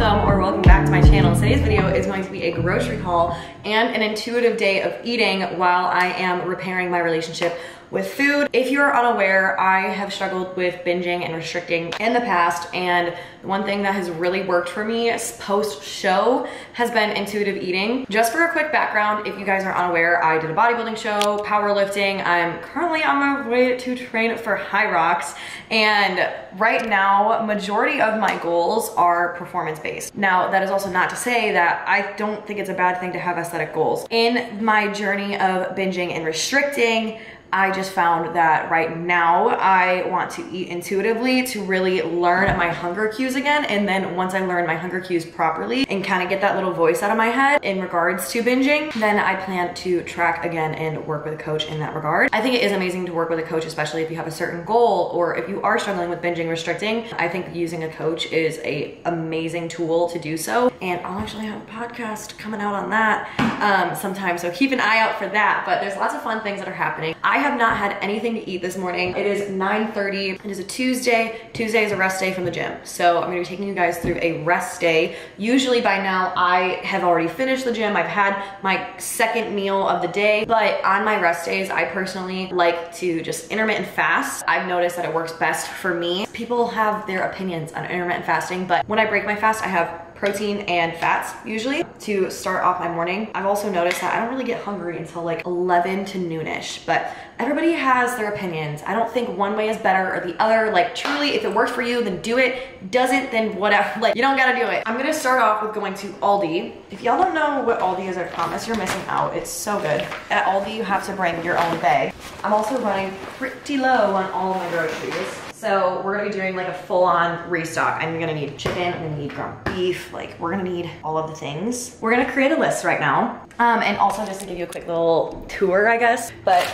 welcome back to my channel. Today's video is going to be a grocery haul and an intuitive day of eating while I am repairing my relationship with food. If you're unaware, I have struggled with binging and restricting in the past, and one thing that has really worked for me post-show has been intuitive eating. Just for a quick background, if you guys are unaware, I did a bodybuilding show, powerlifting. I'm currently on my way to train for High Rocks, and right now, majority of my goals are performance-based. Now, that is also not to say that I don't think it's a bad thing to have aesthetic goals. In my journey of binging and restricting, I just found that right now I want to eat intuitively to really learn my hunger cues again. And then once I learn my hunger cues properly and kind of get that little voice out of my head in regards to binging, then I plan to track again and work with a coach in that regard. I think it is amazing to work with a coach, especially if you have a certain goal or if you are struggling with binging restricting. I think using a coach is an amazing tool to do so. And I'll actually have a podcast coming out on that sometime, so keep an eye out for that. But there's lots of fun things that are happening. I have not had anything to eat this morning. It is 9:30. It is a Tuesday. Tuesday is a rest day from the gym. So I'm gonna be taking you guys through a rest day. Usually by now I have already finished the gym. I've had my second meal of the day, but on my rest days, I personally like to just intermittent fast. I've noticed that it works best for me. People have their opinions on intermittent fasting, but when I break my fast, I have protein and fats usually to start off my morning. I've also noticed that I don't really get hungry until like 11 to noonish, but everybody has their opinions. I don't think one way is better or the other. Like truly, if it works for you, then do it. Doesn't, then whatever. Like you don't gotta do it. I'm gonna start off with going to Aldi. If y'all don't know what Aldi is, I promise you're missing out. It's so good. At Aldi, you have to bring your own bag. I'm also running pretty low on all of my groceries. So we're gonna be doing like a full-on restock. I'm gonna need chicken, I'm gonna need ground beef, like we're gonna need all of the things. We're gonna create a list right now. And also just to give you a quick little tour, I guess. But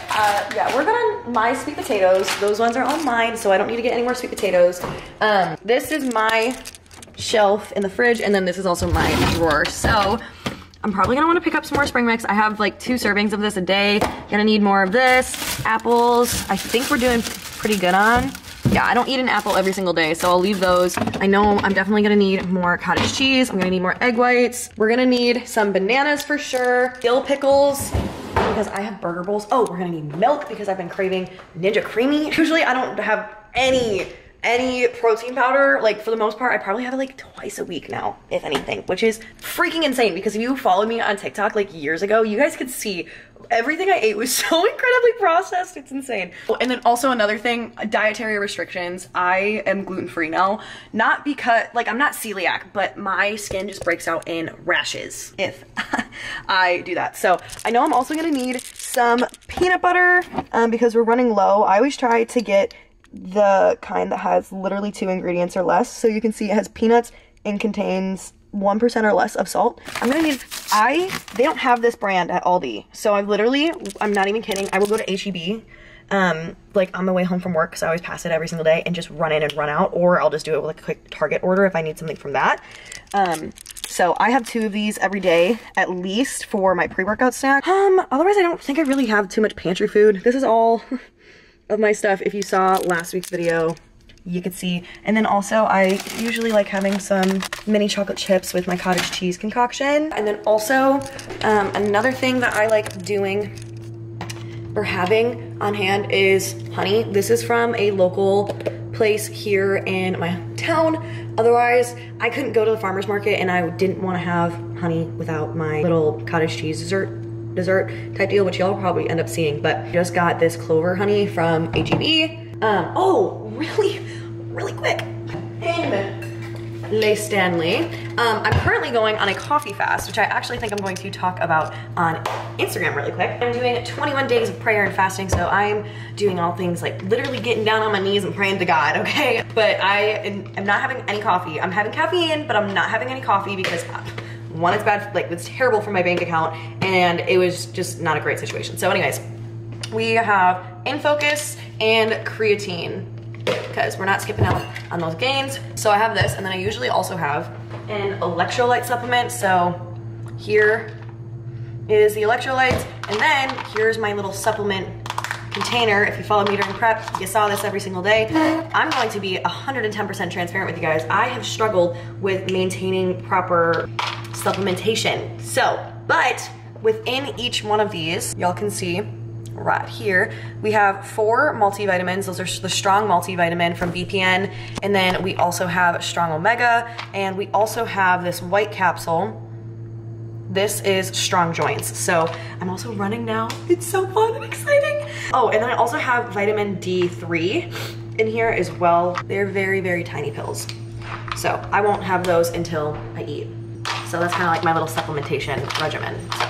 yeah, we're gonna my sweet potatoes. Those ones are all mine, so I don't need to get any more sweet potatoes. This is my shelf in the fridge, and then this is also my drawer. So I'm probably gonna wanna pick up some more spring mix. I have like 2 servings of this a day. Gonna need more of this. Apples, I think we're doing pretty good on. Yeah, I don't eat an apple every single day, so I'll leave those. I know I'm definitely gonna need more cottage cheese. I'm gonna need more egg whites. We're gonna need some bananas for sure. Dill pickles, because I have burger bowls. Oh, we're gonna need milk because I've been craving Ninja Creamy. Usually I don't have any protein powder. Like for the most part, I probably have it like twice a week now, if anything, which is freaking insane because if you followed me on TikTok like years ago, you guys could see everything I ate was so incredibly processed. It's insane. And then also another thing, dietary restrictions. I am gluten-free now, not because like I'm not celiac, but my skin just breaks out in rashes if I do that. So I know I'm also gonna need some peanut butter because we're running low. I always try to get the kind that has literally 2 ingredients or less. So you can see it has peanuts and contains 1% or less of salt. I'm gonna need, they don't have this brand at Aldi. So I'm not even kidding. I will go to H-E-B like on my way home from work, because I always pass it every single day, and just run in and run out, or I'll just do it with like a quick Target order if I need something from that. So I have 2 of these every day at least for my pre-workout snack. Otherwise I don't think I really have too much pantry food. This is all of my stuff. If you saw last week's video, you could see. And then also I usually like having some mini chocolate chips with my cottage cheese concoction. And then also another thing that I like doing or having on hand is honey. This is from a local place here in my town. Otherwise, I couldn't go to the farmer's market and I didn't want to have honey without my little cottage cheese dessert type deal, which y'all probably end up seeing. But just got this clover honey from H-E-B. Oh, really quick. In Le Stanley, I'm currently going on a coffee fast, which I actually think I'm going to talk about on Instagram really quick. I'm doing 21 days of prayer and fasting, so I'm doing all things like literally getting down on my knees and praying to God, okay? But I am not having any coffee. I'm having caffeine, but I'm not having any coffee because one, it's bad, like it's terrible for my bank account, and it was just not a great situation. So anyways, we have In Focus and creatine because we're not skipping out on those gains. So I have this, and then I usually also have an electrolyte supplement. So here is the electrolytes, and then here's my little supplement container. If you follow me during prep, you saw this every single day. I'm going to be 110% transparent with you guys. I have struggled with maintaining proper supplementation. So, but within each one of these, y'all can see right here, we have 4 multivitamins. Those are the strong multivitamin from BPN. And then we also have strong omega, and we also have this white capsule. This is strong joints. So I'm also running now. It's so fun and exciting. Oh, and then I also have vitamin D3 in here as well. They're very, very tiny pills. So I won't have those until I eat. So that's kind of like my little supplementation regimen. So.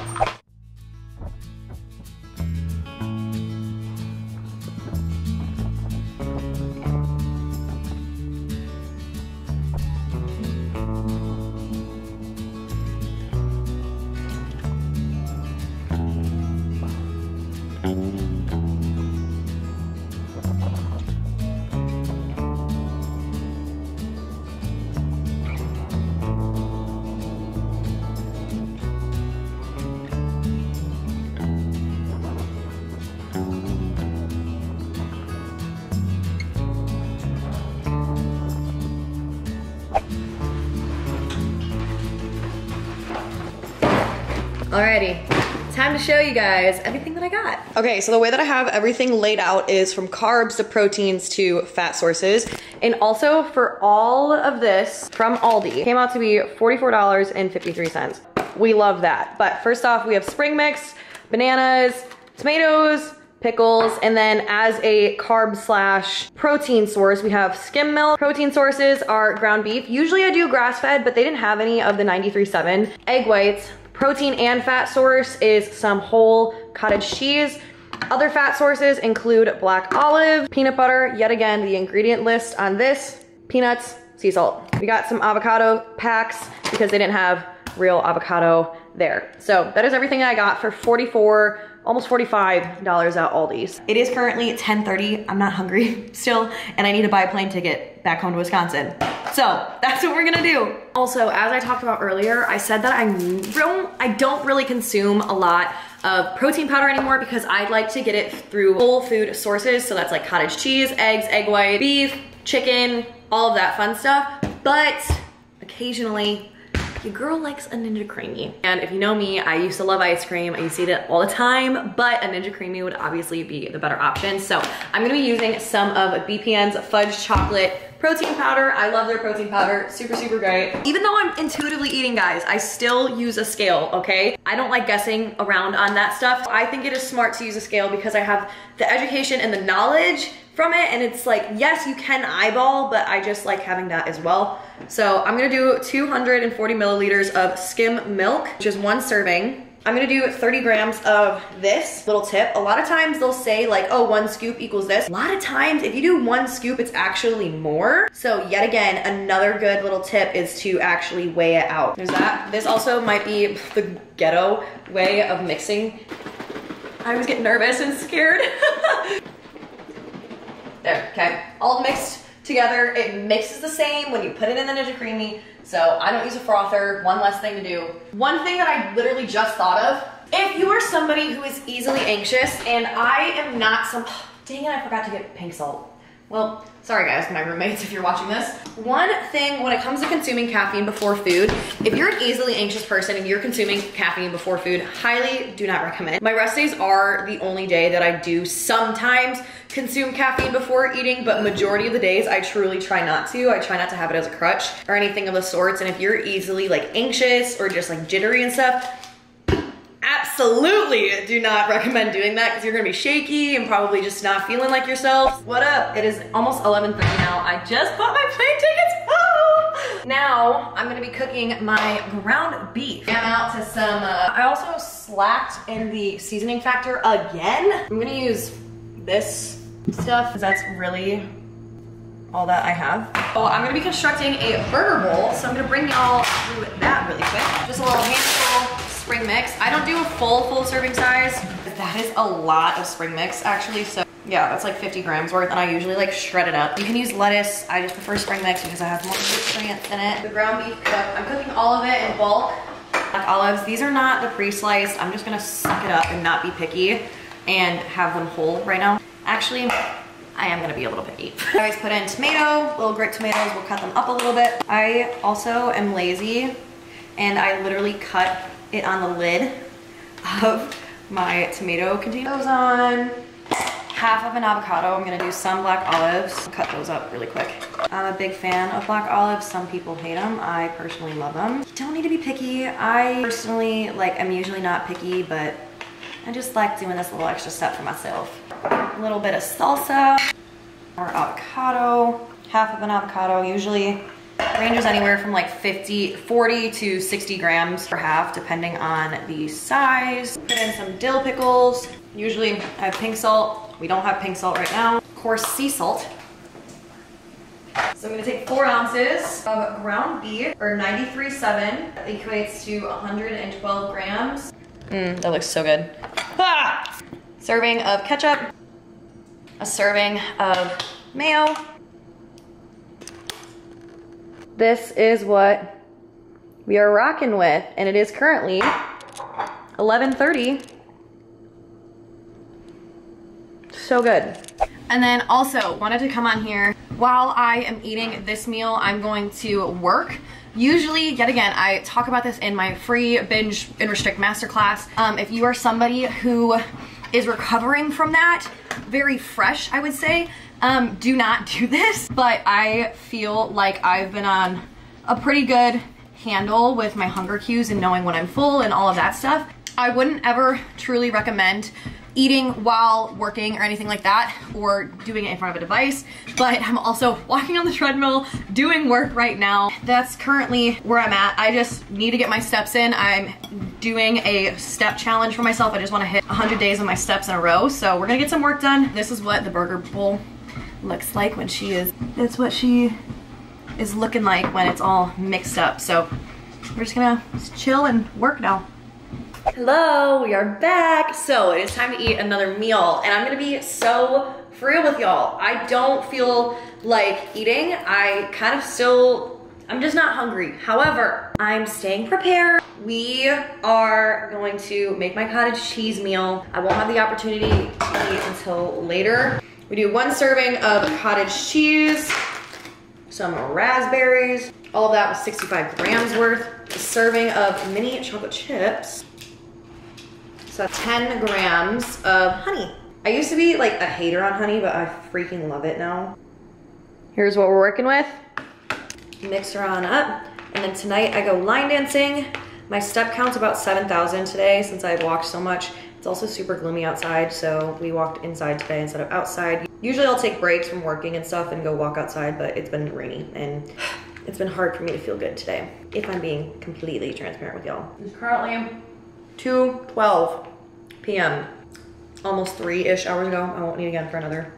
Alrighty, time to show you guys everything that I got. Okay, so the way that I have everything laid out is from carbs to proteins to fat sources. And also for all of this from Aldi, came out to be $44.53. We love that. But first off, we have spring mix, bananas, tomatoes, pickles, and then as a carb slash protein source, we have skim milk. Protein sources are ground beef. Usually I do grass fed, but they didn't have any of the 93.7. Egg whites. Protein and fat source is some whole cottage cheese. Other fat sources include black olive, peanut butter. Yet again, the ingredient list on this, peanuts, sea salt. We got some avocado packs because they didn't have real avocado there. So that is everything I got for $44, almost $45 at Aldi's. It is currently 10:30. I'm not hungry still, and I need to buy a plane ticket back home to Wisconsin. So that's what we're gonna do. Also, as I talked about earlier, I said that I don't really consume a lot of protein powder anymore because I like to get it through whole food sources. So that's like cottage cheese, eggs, egg white, beef, chicken, all of that fun stuff. But occasionally, your girl likes a Ninja Creami. And if you know me, I used to love ice cream. I used to eat it all the time, but a Ninja Creami would obviously be the better option. So I'm gonna be using some of BPN's fudge chocolate protein powder. I love their protein powder, super, super great. Even though I'm intuitively eating, guys, I still use a scale, okay? I don't like guessing around on that stuff. I think it is smart to use a scale because I have the education and the knowledge from it, and it's like, yes, you can eyeball, but I just like having that as well. So I'm gonna do 240 milliliters of skim milk, which is 1 serving. I'm gonna do 30 grams of this little tip. A lot of times they'll say like, oh, 1 scoop equals this. A lot of times, if you do 1 scoop, it's actually more. So yet again, another good little tip is to actually weigh it out. There's that. This also might be the ghetto way of mixing. I always get nervous and scared. There, okay, all mixed together. It mixes the same when you put it in the Ninja Creami, so I don't use a frother. One less thing to do. One thing that I literally just thought of, if you are somebody who is easily anxious, and I am not dang it, I forgot to get pink salt. Well, sorry guys, my roommates, if you're watching this. One thing when it comes to consuming caffeine before food, if you're an easily anxious person and you're consuming caffeine before food, highly do not recommend. My rest days are the only day that I do sometimes consume caffeine before eating, but majority of the days I truly try not to. I try not to have it as a crutch or anything of the sorts. And if you're easily like anxious or just like jittery and stuff, absolutely do not recommend doing that because you're gonna be shaky and probably just not feeling like yourself. What up? It is almost 11:30 now. I just bought my plane tickets home. Now I'm gonna be cooking my ground beef. I'm out to some, I also slacked in the seasoning factor again. I'm gonna use this stuff because that's really all that I have. Oh, I'm gonna be constructing a burger bowl, so I'm gonna bring y'all through that really quick. Just a little handful spring mix. I don't do a full serving size. That is a lot of spring mix actually, so yeah, that's like 50 grams worth, and I usually like shred it up. You can use lettuce. I just prefer spring mix because I have more nutrients in it. The ground beef cook, I'm cooking all of it in bulk. Black olives, these are not the pre-sliced. I'm just gonna suck it up and not be picky and have them whole right now. Actually, I am gonna be a little picky. I always put in tomato, little grape tomatoes, we'll cut them up a little bit. I also am lazy and I literally cut it on the lid of my tomato container. Those on half of an avocado. I'm gonna do some black olives. Cut those up really quick. I'm a big fan of black olives. Some people hate them. I personally love them. You don't need to be picky. I personally, I'm usually not picky, but I just like doing this little extra step for myself. A little bit of salsa, more avocado, half of an avocado. Usually ranges anywhere from like 40 to 60 grams per half, depending on the size. Put in some dill pickles. Usually I have pink salt. We don't have pink salt right now. Of course, sea salt. So I'm gonna take 4 ounces of ground beef, or 93.7. That equates to 112 grams. That looks so good. Ah! Serving of ketchup, a serving of mayo. This is what we are rocking with, and it is currently 11:30. So good. And then also wanted to come on here while I am eating this meal. I'm going to work. Usually, yet again, I talk about this in my free binge and restrict masterclass. If you are somebody who is recovering from that, very fresh, I would say, do not do this. But I feel like I've been on a pretty good handle with my hunger cues and knowing when I'm full and all of that stuff. I wouldn't ever truly recommend eating while working or anything like that, or doing it in front of a device, but I'm also walking on the treadmill, doing work right now. That's currently where I'm at. I just need to get my steps in. I'm doing a step challenge for myself. I just want to hit 100 days of my steps in a row, so we're gonna get some work done. This is what the burger bowl looks like when it's what she is looking like when it's all mixed up. So we're just gonna chill and work now. Hello, we are back. So it is time to eat another meal, and I'm gonna be so for real with y'all. I don't feel like eating. I'm just not hungry. However, I'm staying prepared. We are going to make my cottage cheese meal. I won't have the opportunity to eat until later. We do 1 serving of cottage cheese, some raspberries. All of that was 65 grams worth. A serving of mini chocolate chips. So 10 grams of honey. I used to be like a hater on honey, but I freaking love it now. Here's what we're working with. Mix her on up. And then tonight I go line dancing. My step count's about 7,000 today since I walked so much. It's also super gloomy outside, so we walked inside today instead of outside. Usually I'll take breaks from working and stuff and go walk outside, but it's been rainy and it's been hard for me to feel good today, if I'm being completely transparent with y'all. It's currently 2:12 p.m. Almost 3-ish hours ago. I won't eat again for another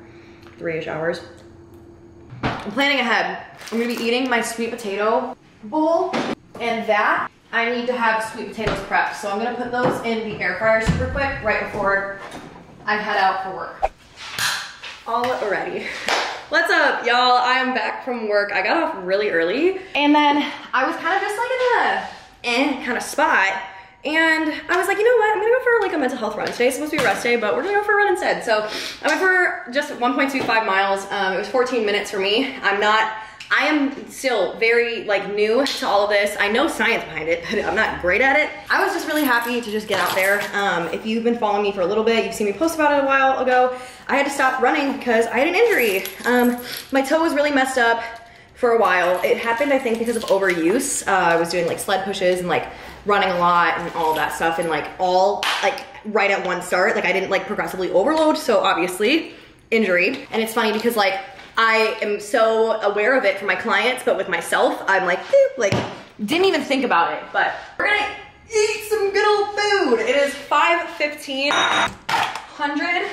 3-ish hours. I'm planning ahead. I'm gonna be eating my sweet potato bowl, and that I need to have sweet potatoes prepped. So I'm gonna put those in the air fryer super quick right before I head out for work. Alrighty. What's up, y'all? I'm back from work. I got off really early, and then I was kind of just like in a kind of spot. And I was like, you know what? I'm gonna go for like a mental health run. Today's supposed to be rest day, but we're gonna go for a run instead. So I went for just 1.25 miles. It was 14 minutes for me. I am still very new to all of this. I know science behind it, but I'm not great at it. I was just really happy to just get out there. If you've been following me for a little bit, you've seen me post about it a while ago. I had to stop running because I had an injury. My toe was really messed up for a while. It happened, I think, because of overuse. I was doing sled pushes and running a lot and all that stuff, and all right at one start. I didn't progressively overload, so obviously injury. And it's funny because I am so aware of it for my clients, but with myself, I'm didn't even think about it. But we're gonna eat some good old food. It is 5:15. 100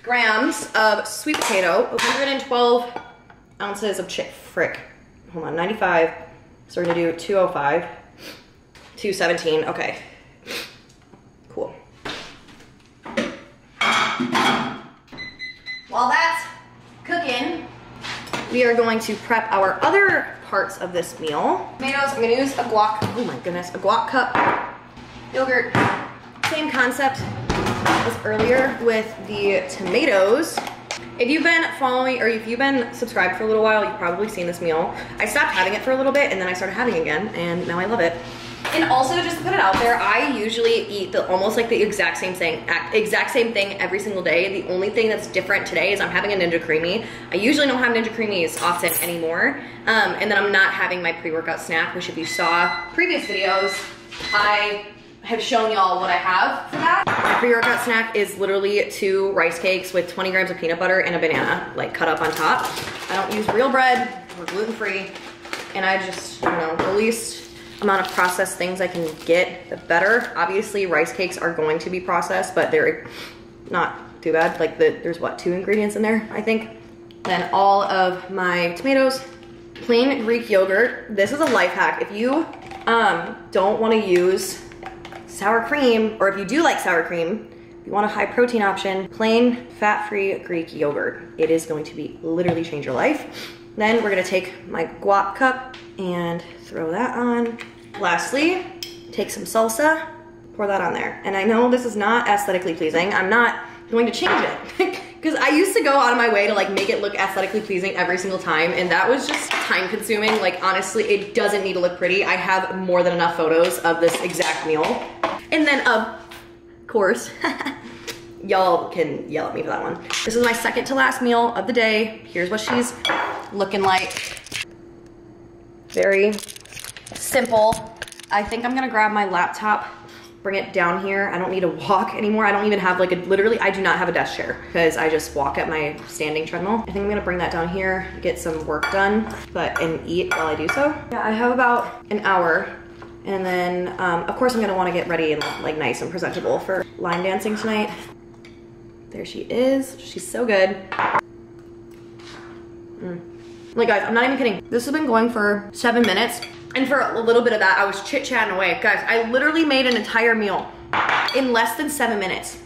grams of sweet potato, 112 ounces of hold on, 95. So we're gonna do 205. 217, okay. Cool. While that's cooking, we are going to prep our other parts of this meal. Tomatoes, I'm gonna use a guac, oh my goodness, a guac cup. Yogurt, same concept. was earlier with the tomatoes. If you've been following or if you've been subscribed for a little while, you've probably seen this meal. I stopped having it for a little bit and then I started having it again and now I love it. And also, just to put it out there, I usually eat almost like the exact same thing every single day. The only thing that's different today is I'm having a Ninja Creami. I usually don't have Ninja Creamis often anymore. And then I'm not having my pre-workout snack, which if you saw previous videos, I have shown y'all what I have for that. My pre-workout snack is literally 2 rice cakes with 20 grams of peanut butter and a banana, like cut up on top. I don't use real bread, we're gluten-free, and I just, you know, the least amount of processed things I can get, the better. Obviously, rice cakes are going to be processed, but they're not too bad. Like there's what, 2 ingredients in there, I think. Then all of my tomatoes, plain Greek yogurt. This is a life hack. If you don't want to use sour cream, or if you do like sour cream, if you want a high protein option, plain fat-free Greek yogurt. It is going to be literally change your life. Then we're gonna take my guac cup and throw that on. Lastly, take some salsa, pour that on there. And I know this is not aesthetically pleasing. I'm not going to change it because I used to go out of my way to like make it look aesthetically pleasing every single time, and that was just time consuming. Like honestly, it doesn't need to look pretty. I have more than enough photos of this exact meal. And then of course, y'all can yell at me for that one. This is my second to last meal of the day. Here's what she's looking like. Very simple. I think I'm gonna grab my laptop, bring it down here. I don't need to walk anymore. I don't even have like literally, I do not have a desk chair because I just walk at my standing treadmill. I think I'm gonna bring that down here, get some work done, and eat while I do so. Yeah, I have about an hour. And then, of course I'm gonna wanna get ready and like nice and presentable for line dancing tonight. There she is. She's so good. Like guys, I'm not even kidding. This has been going for 7 minutes. And for a little bit of that, I was chit-chatting away. Guys, I literally made an entire meal in less than 7 minutes.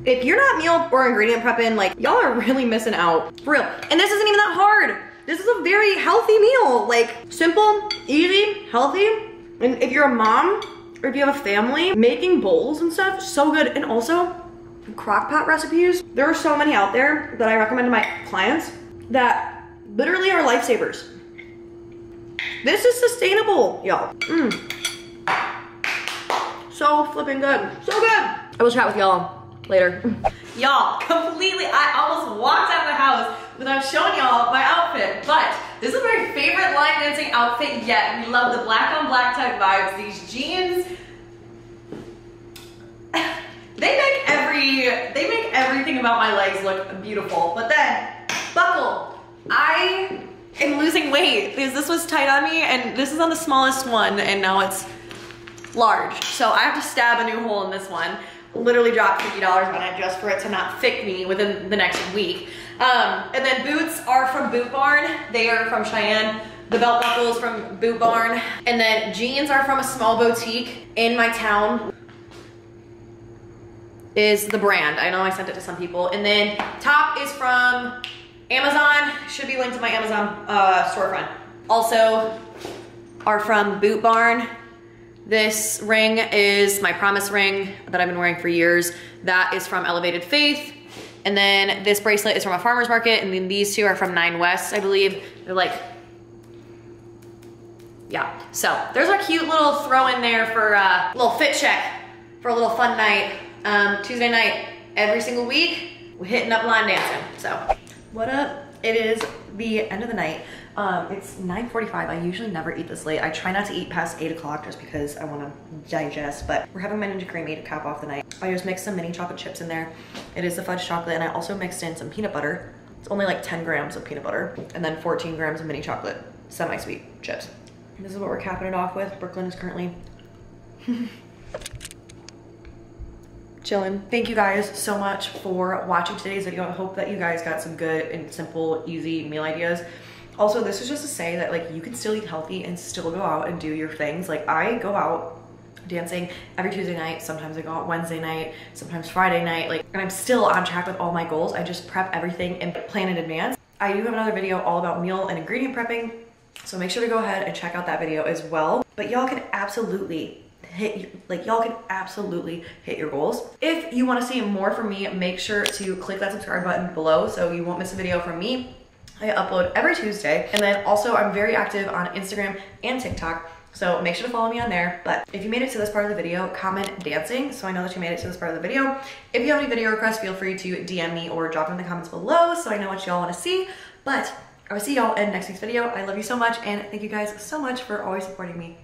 If you're not meal or ingredient prepping, like y'all are really missing out, for real. And this isn't even that hard. This is a very healthy meal. Like simple, easy, healthy. And if you're a mom or if you have a family, making bowls and stuff, so good. And also, crock pot recipes. There are so many out there that I recommend to my clients that literally are lifesavers. This is sustainable, y'all. So flipping good, so good. I will chat with y'all later. Y'all, completely, I almost walked out of the house without showing y'all my outfit, but this is my favorite line dancing outfit yet. We love the black on black type vibes. These jeans, they make everything about my legs look beautiful. But then, buckle, I am losing weight because this was tight on me and this is on the smallest one and now it's large. So I have to stab a new hole in this one. Literally dropped $50 on it just for it to not fit me within the next week. And then boots are from Boot Barn. They are from Cheyenne. The belt buckles from Boot Barn. And then jeans are from a small boutique in my town. Is the brand. I know I sent it to some people. And then top is from Amazon. Should be linked to my Amazon storefront. Also are from Boot Barn. This ring is my promise ring that I've been wearing for years. That is from Elevated Faith. And then this bracelet is from a farmer's market. And then these two are from 9 West, I believe. They're like, yeah. So there's our cute little throw in there for a little fit check for a little fun night. Tuesday night, every single week, we're hitting up line dancing. So what up? It is the end of the night. It's 9:45. I usually never eat this late. I try not to eat past 8 o'clock just because I want to digest, but we're having my Ninja Creami to cap off the night. I just mixed some mini chocolate chips in there. It is the fudge chocolate, and I also mixed in some peanut butter. It's only like 10 grams of peanut butter, and then 14 grams of mini chocolate, semi-sweet chips. And this is what we're capping it off with. Brooklyn is currently chilling. Thank you guys so much for watching today's video. I hope that you guys got some good and simple, easy meal ideas. Also, this is just to say that like you can still eat healthy and still go out and do your things. Like I go out dancing every Tuesday night. Sometimes I go out Wednesday night, sometimes Friday night. Like, and I'm still on track with all my goals. I just prep everything and plan in advance. I do have another video all about meal and ingredient prepping. So make sure to go ahead and check out that video as well. But y'all can absolutely y'all can absolutely hit your goals. If you want to see more from me, make sure to click that subscribe button below so you won't miss a video from me. I upload every Tuesday. And then also I'm very active on Instagram and TikTok, so make sure to follow me on there. But if you made it to this part of the video, comment dancing so I know that you made it to this part of the video. If you have any video requests, feel free to DM me or drop them in the comments below so I know what y'all want to see. But I will see y'all in next week's video. I love you so much and thank you guys so much for always supporting me.